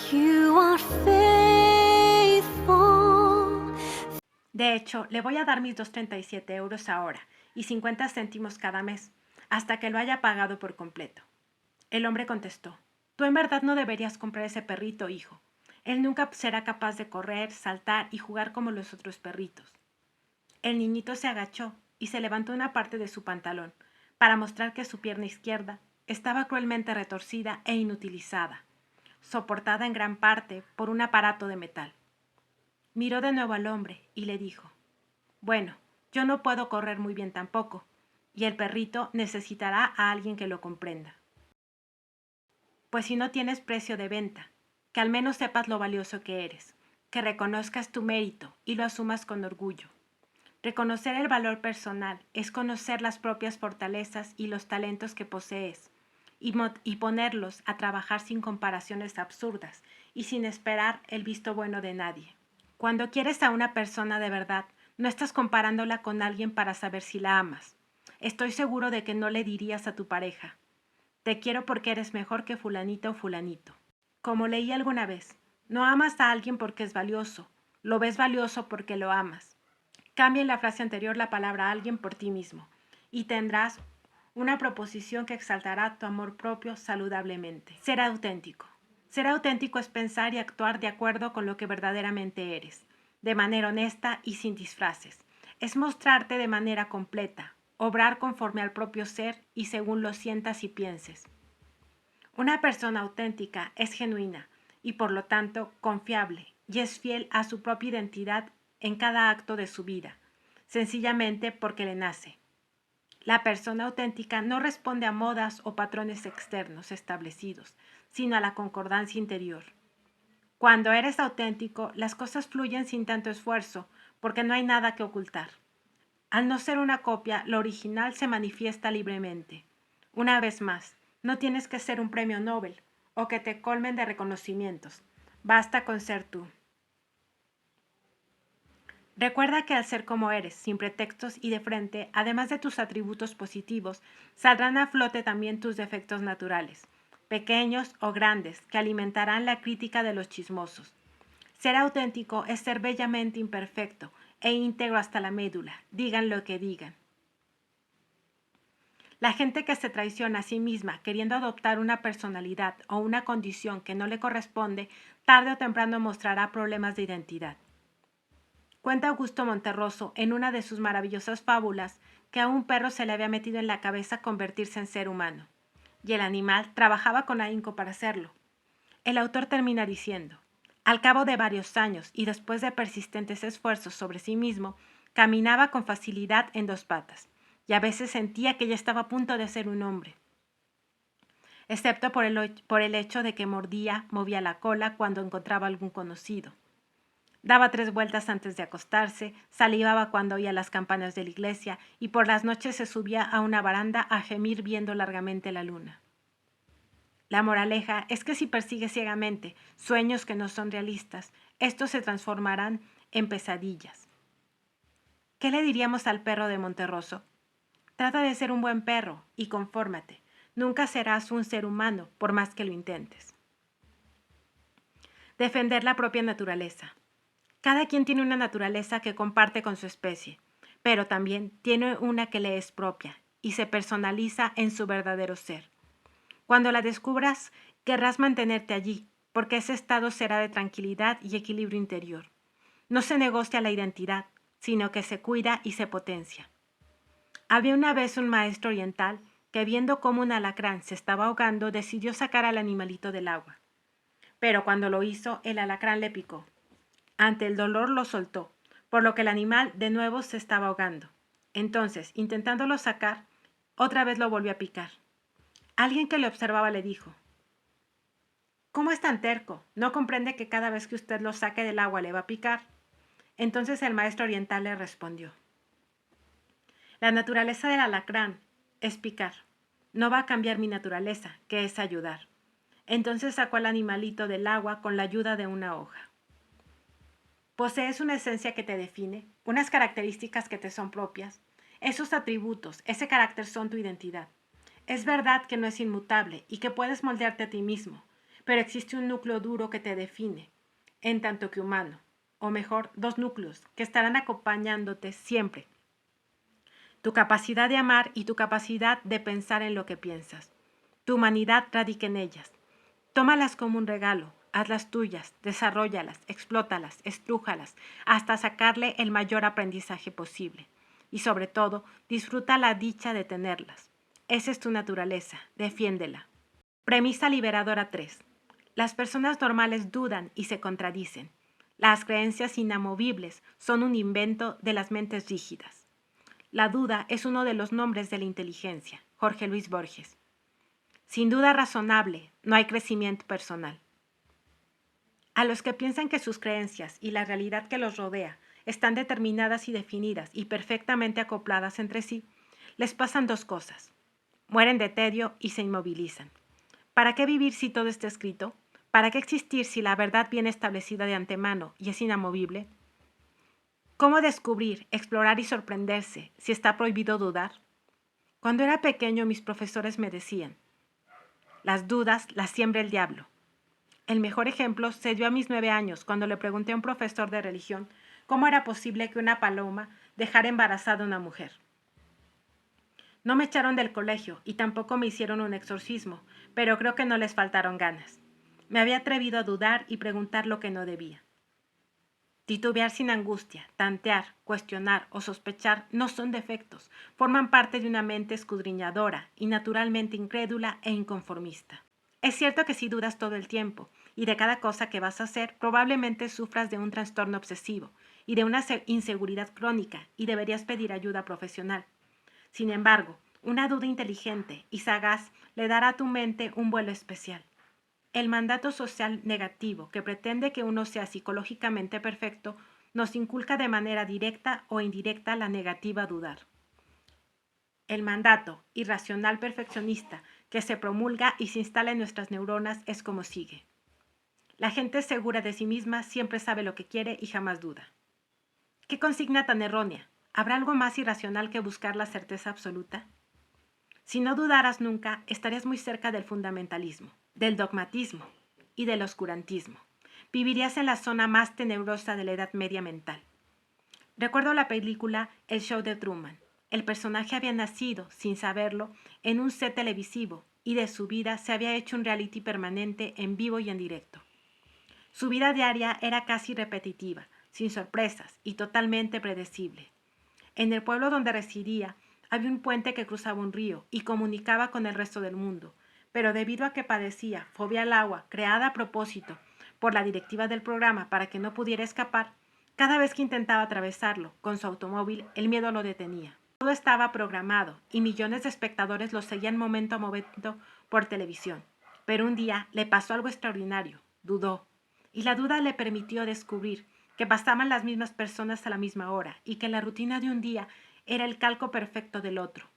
You are faithful. De hecho, le voy a dar mis 2,37 euros ahora y 50 céntimos cada mes, hasta que lo haya pagado por completo. El hombre contestó: tú en verdad no deberías comprar ese perrito, hijo. Él nunca será capaz de correr, saltar y jugar como los otros perritos. El niñito se agachó y se levantó una parte de su pantalón para mostrar que su pierna izquierda estaba cruelmente retorcida e inutilizada, soportada en gran parte por un aparato de metal. Miró de nuevo al hombre y le dijo: bueno, yo no puedo correr muy bien tampoco, y el perrito necesitará a alguien que lo comprenda. Pues si no tienes precio de venta, que al menos sepas lo valioso que eres, que reconozcas tu mérito y lo asumas con orgullo. Reconocer el valor personal es conocer las propias fortalezas y los talentos que posees y ponerlos a trabajar sin comparaciones absurdas y sin esperar el visto bueno de nadie. Cuando quieres a una persona de verdad, no estás comparándola con alguien para saber si la amas. Estoy seguro de que no le dirías a tu pareja: te quiero porque eres mejor que fulanita o fulanito. Como leí alguna vez, no amas a alguien porque es valioso, lo ves valioso porque lo amas. Cambia en la frase anterior la palabra alguien por ti mismo y tendrás una proposición que exaltará tu amor propio saludablemente. Ser auténtico. Ser auténtico es pensar y actuar de acuerdo con lo que verdaderamente eres, de manera honesta y sin disfraces. Es mostrarte de manera completa, obrar conforme al propio ser y según lo sientas y pienses. Una persona auténtica es genuina y por lo tanto confiable y es fiel a su propia identidad en cada acto de su vida, sencillamente porque le nace. La persona auténtica no responde a modas o patrones externos establecidos, sino a la concordancia interior. Cuando eres auténtico, las cosas fluyen sin tanto esfuerzo, porque no hay nada que ocultar. Al no ser una copia, lo original se manifiesta libremente. Una vez más, no tienes que ser un premio Nobel o que te colmen de reconocimientos. Basta con ser tú. Recuerda que al ser como eres, sin pretextos y de frente, además de tus atributos positivos, saldrán a flote también tus defectos naturales, pequeños o grandes, que alimentarán la crítica de los chismosos. Ser auténtico es ser bellamente imperfecto e íntegro hasta la médula, digan lo que digan. La gente que se traiciona a sí misma queriendo adoptar una personalidad o una condición que no le corresponde, tarde o temprano mostrará problemas de identidad. Cuenta Augusto Monterroso en una de sus maravillosas fábulas que a un perro se le había metido en la cabeza convertirse en ser humano, y el animal trabajaba con ahínco para hacerlo. El autor termina diciendo: al cabo de varios años y después de persistentes esfuerzos sobre sí mismo, caminaba con facilidad en dos patas, y a veces sentía que ya estaba a punto de ser un hombre, excepto por el hecho de que movía la cola cuando encontraba algún conocido. Daba 3 vueltas antes de acostarse, salivaba cuando oía las campanas de la iglesia y por las noches se subía a una baranda a gemir viendo largamente la luna. La moraleja es que si persigues ciegamente sueños que no son realistas, estos se transformarán en pesadillas. ¿Qué le diríamos al perro de Monterroso? Trata de ser un buen perro y confórmate. Nunca serás un ser humano por más que lo intentes. Defender la propia naturaleza. Cada quien tiene una naturaleza que comparte con su especie, pero también tiene una que le es propia y se personaliza en su verdadero ser. Cuando la descubras, querrás mantenerte allí, porque ese estado será de tranquilidad y equilibrio interior. No se negocia la identidad, sino que se cuida y se potencia. Había una vez un maestro oriental que, viendo cómo un alacrán se estaba ahogando, decidió sacar al animalito del agua. Pero cuando lo hizo, el alacrán le picó. Ante el dolor lo soltó, por lo que el animal de nuevo se estaba ahogando. Entonces, intentándolo sacar, otra vez lo volvió a picar. Alguien que le observaba le dijo: ¿cómo es tan terco? ¿No comprende que cada vez que usted lo saque del agua le va a picar? Entonces el maestro oriental le respondió: la naturaleza del alacrán es picar. No va a cambiar mi naturaleza, que es ayudar. Entonces sacó al animalito del agua con la ayuda de una hoja. Posees una esencia que te define, unas características que te son propias. Esos atributos, ese carácter son tu identidad. Es verdad que no es inmutable y que puedes moldearte a ti mismo, pero existe un núcleo duro que te define, en tanto que humano, o mejor, dos núcleos que estarán acompañándote siempre. Tu capacidad de amar y tu capacidad de pensar en lo que piensas. Tu humanidad radica en ellas. Tómalas como un regalo, hazlas tuyas, desarróllalas, explótalas, estrújalas, hasta sacarle el mayor aprendizaje posible. Y sobre todo, disfruta la dicha de tenerlas. Esa es tu naturaleza, defiéndela. Premisa liberadora 3. Las personas normales dudan y se contradicen. Las creencias inamovibles son un invento de las mentes rígidas. La duda es uno de los nombres de la inteligencia. Jorge Luis Borges. Sin duda razonable, no hay crecimiento personal. A los que piensan que sus creencias y la realidad que los rodea están determinadas y definidas y perfectamente acopladas entre sí, les pasan dos cosas. Mueren de tedio y se inmovilizan. ¿Para qué vivir si todo está escrito? ¿Para qué existir si la verdad viene establecida de antemano y es inamovible? ¿Cómo descubrir, explorar y sorprenderse si está prohibido dudar? Cuando era pequeño mis profesores me decían, las dudas las siembra el diablo. El mejor ejemplo se dio a mis 9 años cuando le pregunté a un profesor de religión cómo era posible que una paloma dejara embarazada a una mujer. No me echaron del colegio y tampoco me hicieron un exorcismo, pero creo que no les faltaron ganas. Me había atrevido a dudar y preguntar lo que no debía. Titubear sin angustia, tantear, cuestionar o sospechar no son defectos, forman parte de una mente escudriñadora y naturalmente incrédula e inconformista. Es cierto que si dudas todo el tiempo y de cada cosa que vas a hacer, probablemente sufras de un trastorno obsesivo y de una inseguridad crónica y deberías pedir ayuda profesional. Sin embargo, una duda inteligente y sagaz le dará a tu mente un vuelo especial. El mandato social negativo que pretende que uno sea psicológicamente perfecto nos inculca de manera directa o indirecta la negativa a dudar. El mandato irracional perfeccionista que se promulga y se instala en nuestras neuronas es como sigue. La gente segura de sí misma siempre sabe lo que quiere y jamás duda. ¿Qué consigna tan errónea? ¿Habrá algo más irracional que buscar la certeza absoluta? Si no dudaras nunca, estarías muy cerca del fundamentalismo, del dogmatismo y del oscurantismo. Vivirías en la zona más tenebrosa de la Edad Media mental. Recuerdo la película El show de Truman. El personaje había nacido, sin saberlo, en un set televisivo y de su vida se había hecho un reality permanente en vivo y en directo. Su vida diaria era casi repetitiva, sin sorpresas y totalmente predecible. En el pueblo donde residía, había un puente que cruzaba un río y comunicaba con el resto del mundo, pero debido a que padecía fobia al agua, creada a propósito por la directiva del programa para que no pudiera escapar, cada vez que intentaba atravesarlo con su automóvil, el miedo lo detenía. Todo estaba programado y millones de espectadores lo seguían momento a momento por televisión. Pero un día le pasó algo extraordinario, dudó, y la duda le permitió descubrir que pasaban las mismas personas a la misma hora y que la rutina de un día era el calco perfecto del otro,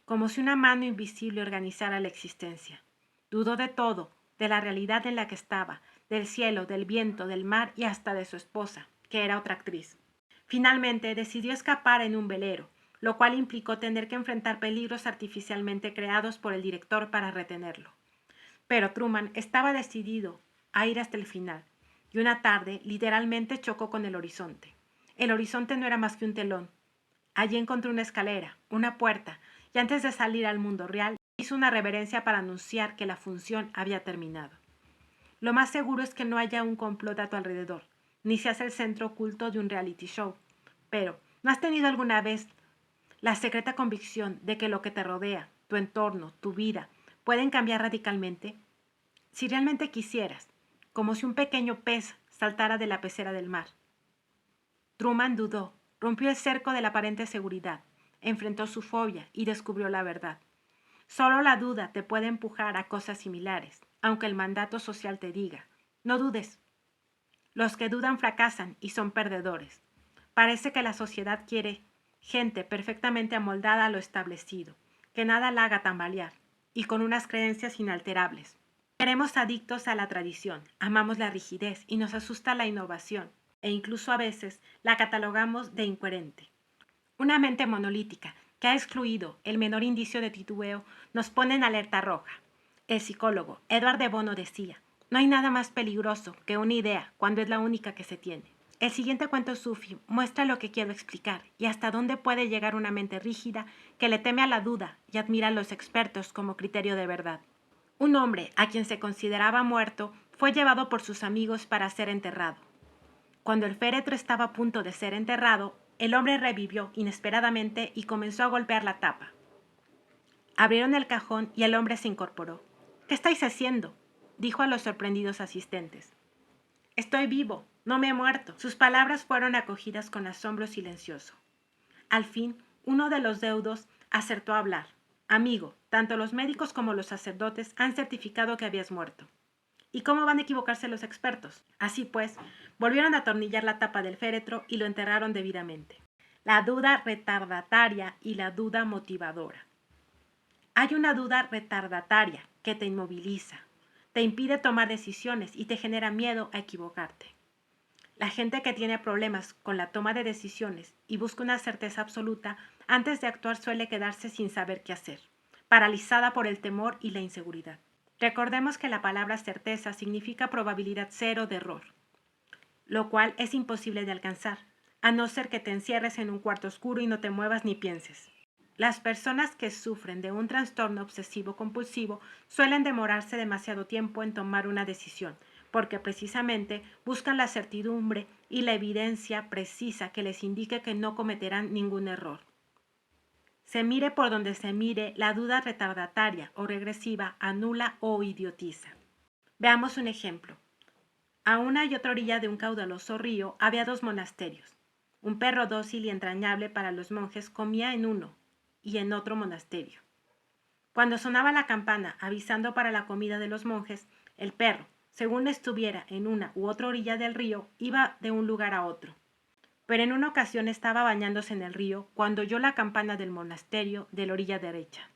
como si una mano invisible organizara la existencia. Dudó de todo, de la realidad en la que estaba, del cielo, del viento, del mar y hasta de su esposa, que era otra actriz. Finalmente decidió escapar en un velero, lo cual implicó tener que enfrentar peligros artificialmente creados por el director para retenerlo. Pero Truman estaba decidido a ir hasta el final, y una tarde literalmente chocó con el horizonte. El horizonte no era más que un telón. Allí encontró una escalera, una puerta, y antes de salir al mundo real, hizo una reverencia para anunciar que la función había terminado. Lo más seguro es que no haya un complot a tu alrededor, ni seas el centro oculto de un reality show. Pero, ¿no has tenido alguna vez la secreta convicción de que lo que te rodea, tu entorno, tu vida, pueden cambiar radicalmente? Si realmente quisieras, como si un pequeño pez saltara de la pecera del mar. Truman dudó, rompió el cerco de la aparente seguridad, enfrentó su fobia y descubrió la verdad. Solo la duda te puede empujar a cosas similares, aunque el mandato social te diga, no dudes. Los que dudan fracasan y son perdedores. Parece que la sociedad quiere gente perfectamente amoldada a lo establecido, que nada la haga tambalear, y con unas creencias inalterables. Seremos adictos a la tradición, amamos la rigidez y nos asusta la innovación, e incluso a veces la catalogamos de incoherente. Una mente monolítica que ha excluido el menor indicio de titubeo nos pone en alerta roja. El psicólogo Edward de Bono decía, No hay nada más peligroso que una idea cuando es la única que se tiene. El siguiente cuento sufi muestra lo que quiero explicar y hasta dónde puede llegar una mente rígida que le teme a la duda y admira a los expertos como criterio de verdad. Un hombre, a quien se consideraba muerto, fue llevado por sus amigos para ser enterrado. Cuando el féretro estaba a punto de ser enterrado, el hombre revivió inesperadamente y comenzó a golpear la tapa. Abrieron el cajón y el hombre se incorporó. «¿Qué estáis haciendo?», dijo a los sorprendidos asistentes. «Estoy vivo, no me he muerto». Sus palabras fueron acogidas con asombro silencioso. Al fin, uno de los deudos acertó a hablar. «Amigo, tanto los médicos como los sacerdotes han certificado que habías muerto». «¿Y cómo van a equivocarse los expertos?». Así pues, volvieron a atornillar la tapa del féretro y lo enterraron debidamente. La duda retardataria y la duda motivadora. Hay una duda retardataria que te inmoviliza, te impide tomar decisiones y te genera miedo a equivocarte. La gente que tiene problemas con la toma de decisiones y busca una certeza absoluta antes de actuar suele quedarse sin saber qué hacer, paralizada por el temor y la inseguridad. Recordemos que la palabra certeza significa probabilidad cero de error, lo cual es imposible de alcanzar, a no ser que te encierres en un cuarto oscuro y no te muevas ni pienses. Las personas que sufren de un trastorno obsesivo-compulsivo suelen demorarse demasiado tiempo en tomar una decisión, porque precisamente buscan la certidumbre y la evidencia precisa que les indique que no cometerán ningún error. Se mire por donde se mire, la duda retardataria o regresiva anula o idiotiza. Veamos un ejemplo. A una y otra orilla de un caudaloso río había dos monasterios. Un perro dócil y entrañable para los monjes comía en uno y en otro monasterio. Cuando sonaba la campana avisando para la comida de los monjes, el perro, según estuviera en una u otra orilla del río, iba de un lugar a otro. Pero en una ocasión estaba bañándose en el río cuando oyó la campana del monasterio de la orilla derecha.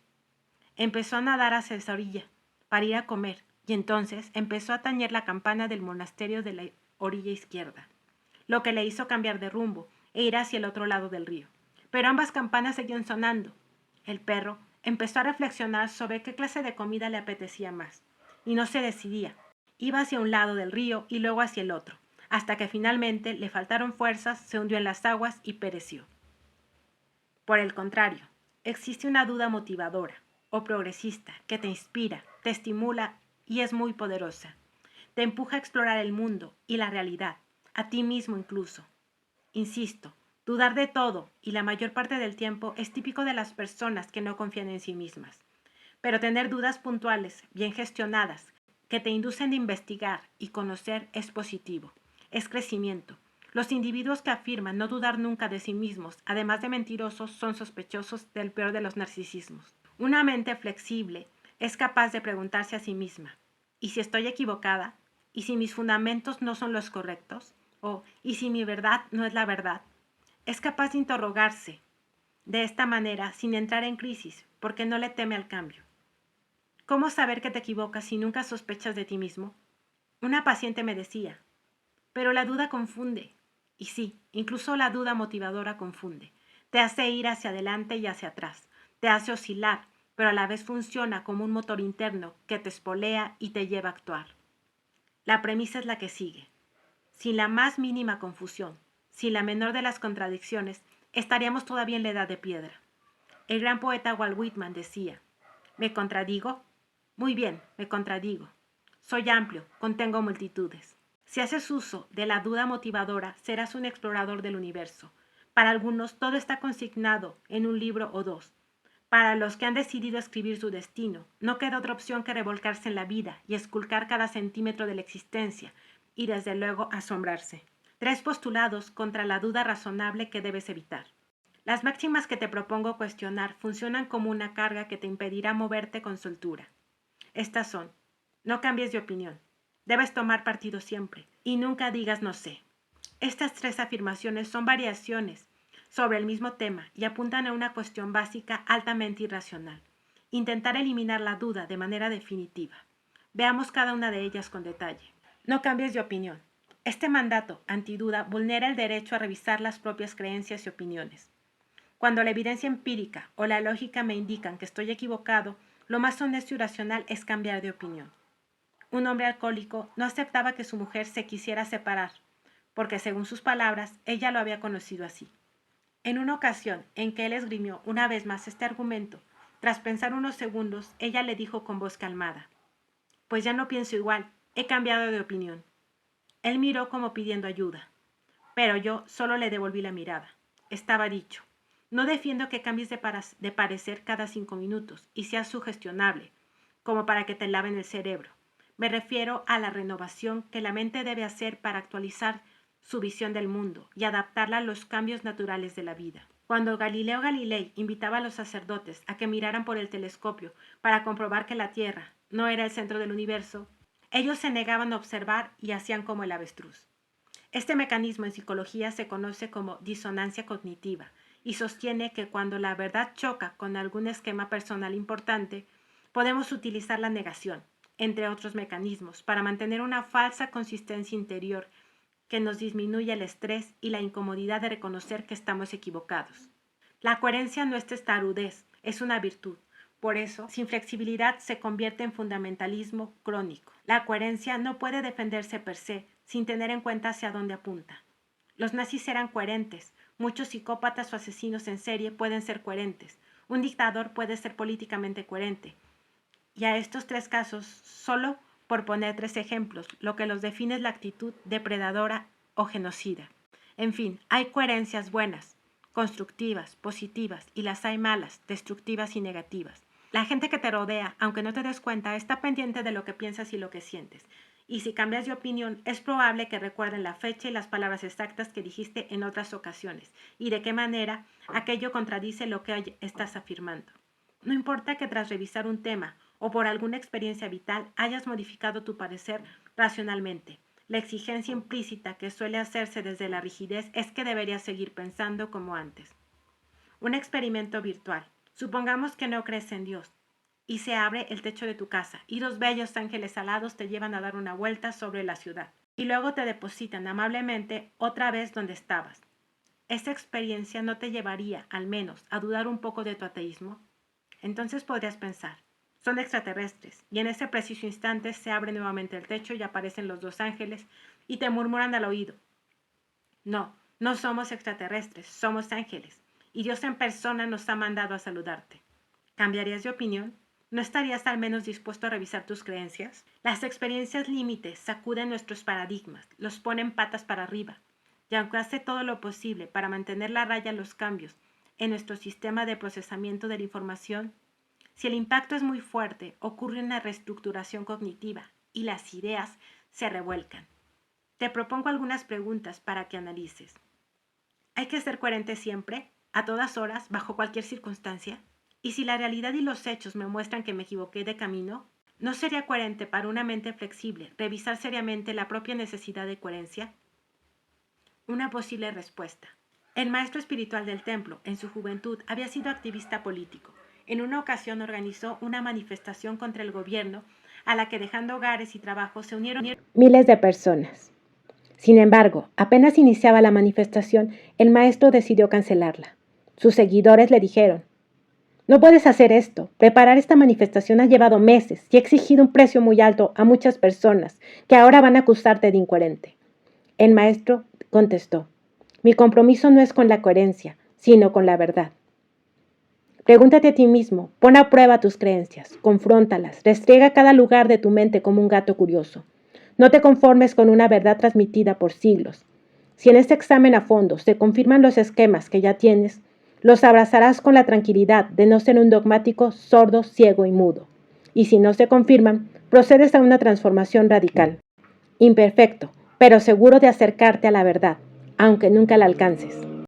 Empezó a nadar hacia esa orilla para ir a comer y entonces empezó a tañer la campana del monasterio de la orilla izquierda, lo que le hizo cambiar de rumbo e ir hacia el otro lado del río. Pero ambas campanas seguían sonando. El perro empezó a reflexionar sobre qué clase de comida le apetecía más, y no se decidía. Iba hacia un lado del río y luego hacia el otro, hasta que finalmente le faltaron fuerzas, se hundió en las aguas y pereció. Por el contrario, existe una duda motivadora o progresista que te inspira, te estimula y es muy poderosa. Te empuja a explorar el mundo y la realidad, a ti mismo incluso. Insisto, dudar de todo y la mayor parte del tiempo es típico de las personas que no confían en sí mismas. Pero tener dudas puntuales, bien gestionadas, que te inducen a investigar y conocer es positivo, es crecimiento. Los individuos que afirman no dudar nunca de sí mismos, además de mentirosos, son sospechosos del peor de los narcisismos. Una mente flexible es capaz de preguntarse a sí misma, ¿y si estoy equivocada? ¿Y si mis fundamentos no son los correctos? ¿O ¿y si mi verdad no es la verdad? Es capaz de interrogarse de esta manera sin entrar en crisis, porque no le teme al cambio. ¿Cómo saber que te equivocas si nunca sospechas de ti mismo? Una paciente me decía, pero la duda confunde. Y sí, incluso la duda motivadora confunde. Te hace ir hacia adelante y hacia atrás. Te hace oscilar, pero a la vez funciona como un motor interno que te espolea y te lleva a actuar. La premisa es la que sigue. Sin la más mínima confusión, sin la menor de las contradicciones, estaríamos todavía en la edad de piedra. El gran poeta Walt Whitman decía, ¿me contradigo? Muy bien, me contradigo. Soy amplio, contengo multitudes. Si haces uso de la duda motivadora, serás un explorador del universo. Para algunos todo está consignado en un libro o dos. Para los que han decidido escribir su destino, no queda otra opción que revolcarse en la vida y esculcar cada centímetro de la existencia, y desde luego asombrarse. 3 postulados contra la duda razonable que debes evitar. Las máximas que te propongo cuestionar funcionan como una carga que te impedirá moverte con soltura. Estas son: no cambies de opinión, debes tomar partido siempre y nunca digas no sé. Estas 3 afirmaciones son variaciones sobre el mismo tema y apuntan a una cuestión básica altamente irracional: intentar eliminar la duda de manera definitiva. Veamos cada una de ellas con detalle. No cambies de opinión. Este mandato antiduda vulnera el derecho a revisar las propias creencias y opiniones. Cuando la evidencia empírica o la lógica me indican que estoy equivocado, lo más honesto y racional es cambiar de opinión. Un hombre alcohólico no aceptaba que su mujer se quisiera separar, porque según sus palabras, ella lo había conocido así. En una ocasión en que él esgrimió una vez más este argumento, tras pensar unos segundos, ella le dijo con voz calmada: «Pues ya no pienso igual, he cambiado de opinión». Él miró como pidiendo ayuda, pero yo solo le devolví la mirada. Estaba dicho. No defiendo que cambies de parecer cada 5 minutos y seas sugestionable, como para que te laven el cerebro. Me refiero a la renovación que la mente debe hacer para actualizar su visión del mundo y adaptarla a los cambios naturales de la vida. Cuando Galileo Galilei invitaba a los sacerdotes a que miraran por el telescopio para comprobar que la Tierra no era el centro del universo, ellos se negaban a observar y hacían como el avestruz. Este mecanismo en psicología se conoce como disonancia cognitiva y sostiene que cuando la verdad choca con algún esquema personal importante, podemos utilizar la negación, entre otros mecanismos, para mantener una falsa consistencia interior que nos disminuye el estrés y la incomodidad de reconocer que estamos equivocados. La coherencia no es testarudez, es una virtud. Por eso, sin flexibilidad se convierte en fundamentalismo crónico. La coherencia no puede defenderse per se, sin tener en cuenta hacia dónde apunta. Los nazis eran coherentes, muchos psicópatas o asesinos en serie pueden ser coherentes, un dictador puede ser políticamente coherente. Y a estos 3 casos, solo por poner 3 ejemplos, lo que los define es la actitud depredadora o genocida. En fin, hay coherencias buenas, constructivas, positivas, y las hay malas, destructivas y negativas. La gente que te rodea, aunque no te des cuenta, está pendiente de lo que piensas y lo que sientes. Y si cambias de opinión, es probable que recuerden la fecha y las palabras exactas que dijiste en otras ocasiones, y de qué manera aquello contradice lo que hoy estás afirmando. No importa que tras revisar un tema o por alguna experiencia vital hayas modificado tu parecer racionalmente. La exigencia implícita que suele hacerse desde la rigidez es que deberías seguir pensando como antes. Un experimento virtual. Supongamos que no crees en Dios y se abre el techo de tu casa y 2 bellos ángeles alados te llevan a dar una vuelta sobre la ciudad y luego te depositan amablemente otra vez donde estabas. ¿Esta experiencia no te llevaría, al menos, a dudar un poco de tu ateísmo? Entonces podrías pensar: son extraterrestres, y en ese preciso instante se abre nuevamente el techo y aparecen los 2 ángeles y te murmuran al oído: no, no somos extraterrestres, somos ángeles, y Dios en persona nos ha mandado a saludarte. ¿Cambiarías de opinión? ¿No estarías al menos dispuesto a revisar tus creencias? Las experiencias límites sacuden nuestros paradigmas, los ponen patas para arriba, y aunque hace todo lo posible para mantener la raya a los cambios en nuestro sistema de procesamiento de la información, si el impacto es muy fuerte, ocurre una reestructuración cognitiva y las ideas se revuelcan. Te propongo algunas preguntas para que analices. ¿Hay que ser coherente siempre, a todas horas, bajo cualquier circunstancia? ¿Y si la realidad y los hechos me muestran que me equivoqué de camino? ¿No sería coherente para una mente flexible revisar seriamente la propia necesidad de coherencia? Una posible respuesta. El maestro espiritual del templo, en su juventud, había sido activista político. En una ocasión organizó una manifestación contra el gobierno a la que, dejando hogares y trabajos, se unieron miles de personas. Sin embargo, apenas iniciaba la manifestación, el maestro decidió cancelarla. Sus seguidores le dijeron: «No puedes hacer esto. Preparar esta manifestación ha llevado meses y ha exigido un precio muy alto a muchas personas que ahora van a acusarte de incoherente». El maestro contestó: «Mi compromiso no es con la coherencia, sino con la verdad». Pregúntate a ti mismo, pon a prueba tus creencias, confróntalas, restriega cada lugar de tu mente como un gato curioso. No te conformes con una verdad transmitida por siglos. Si en este examen a fondo se confirman los esquemas que ya tienes, los abrazarás con la tranquilidad de no ser un dogmático sordo, ciego y mudo. Y si no se confirman, procedes a una transformación radical. Imperfecto, pero seguro de acercarte a la verdad, aunque nunca la alcances.